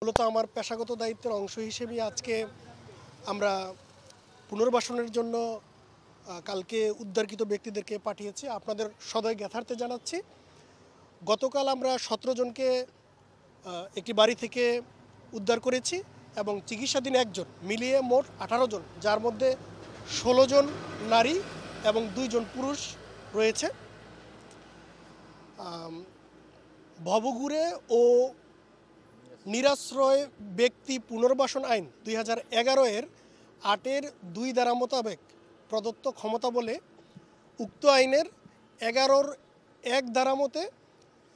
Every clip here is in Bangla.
মূলত আমার পেশাগত দায়িত্বের অংশ হিসেবে আজকে আমরা পুনর্বাসনের জন্য কালকে উদ্ধারকৃত ব্যক্তিদেরকে পাঠিয়েছি। আপনাদের সদয় জ্ঞাতার্থে জানাচ্ছি, গতকাল আমরা 17 জনকে একটি বাড়ি থেকে উদ্ধার করেছি এবং চিকিৎসাধীন একজন, মিলিয়ে মোট 18 জন, যার মধ্যে 16 জন নারী এবং 2 জন পুরুষ রয়েছে। ভবঘুরে ও নিরাশ্রয় ব্যক্তি পুনর্বাসন আইন 2011 এর 8-এর 2 ধারা মোতাবেক প্রদত্ত ক্ষমতা বলে উক্ত আইনের 11-র 1 ধারা মতে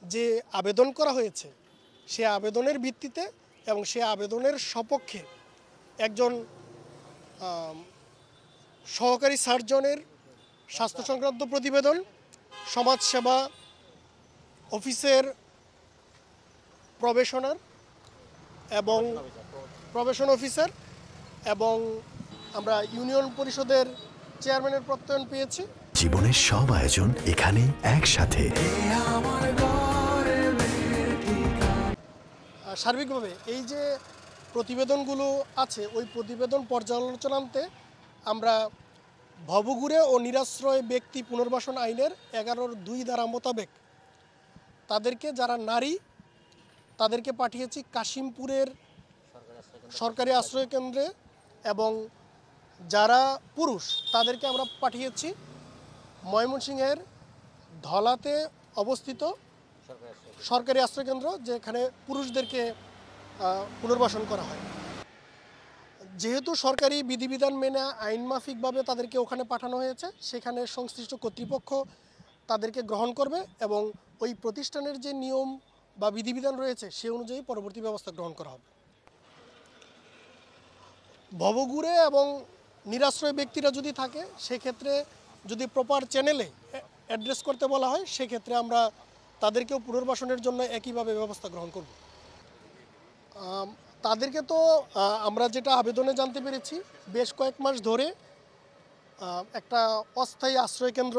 যে আবেদন করা হয়েছে, সে আবেদনের ভিত্তিতে এবং সে আবেদনের সপক্ষে একজন সহকারী সার্জনের স্বাস্থ্য সংক্রান্ত প্রতিবেদন, সমাজসেবা অফিসের প্রবেশনার এবং প্রবেশন অফিসার এবং আমরা ইউনিয়ন পরিষদের চেয়ারম্যানের প্রত্যয়ন পেয়েছি। জীবনের সব আয়োজন এখানে একসাথে। সার্বিকভাবে এই যে প্রতিবেদনগুলো আছে, ওই প্রতিবেদন পর্যালোচনান্তে আমরা ভবঘুরে ও নিরাশ্রয় ব্যক্তি পুনর্বাসন আইনের 11-র 2 ধারা মোতাবেক তাদেরকে, যারা নারী তাদেরকে পাঠিয়েছি কাশিমপুরের সরকারি আশ্রয় কেন্দ্রে, এবং যারা পুরুষ তাদেরকে আমরা পাঠিয়েছি ময়মনসিংহের ধলাতে অবস্থিত সরকারি আশ্রয়কেন্দ্র, যেখানে পুরুষদেরকে পুনর্বাসন করা হয়। যেহেতু সরকারি বিধিবিধান মেনে আইনমাফিকভাবে তাদেরকে ওখানে পাঠানো হয়েছে, সেখানে সংশ্লিষ্ট কর্তৃপক্ষ তাদেরকে গ্রহণ করবে এবং ওই প্রতিষ্ঠানের যে নিয়ম বা বিধিবিধান রয়েছে সে অনুযায়ী পরবর্তী ব্যবস্থা গ্রহণ করা হবে। ভবঘুরে এবং নিরাশ্রয় ব্যক্তিরা যদি থাকে, সেক্ষেত্রে যদি প্রপার চ্যানেলে অ্যাড্রেস করতে বলা হয়, সেক্ষেত্রে আমরা তাদেরকেও পুনর্বাসনের জন্য একইভাবে ব্যবস্থা গ্রহণ করব। তাদেরকে তো আমরা যেটা আবেদনে জানতে পেরেছি, বেশ কয়েক মাস ধরে একটা অস্থায়ী আশ্রয়কেন্দ্র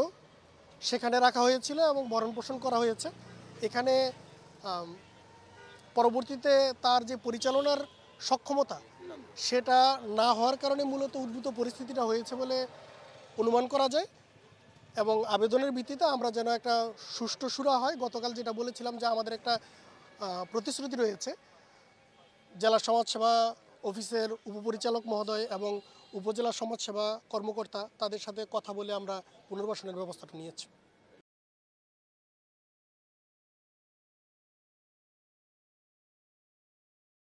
সেখানে রাখা হয়েছিল এবং ভরণ পোষণ করা হয়েছে। এখানে পরবর্তীতে তার যে পরিচালনার সক্ষমতা সেটা না হওয়ার কারণে মূলত উদ্ভূত পরিস্থিতিটা হয়েছে বলে অনুমান করা যায়, এবং আবেদনের ভিত্তিতে আমরা যেন একটা সুষ্ঠু সুরা হয়। গতকাল যেটা বলেছিলাম যে আমাদের একটা প্রতিশ্রুতি রয়েছে, জেলা সমাজসেবা অফিসের উপপরিচালক মহোদয় এবং উপজেলা সমাজসেবা কর্মকর্তা, তাদের সাথে কথা বলে আমরা পুনর্বাসনের ব্যবস্থাটা নিয়েছি।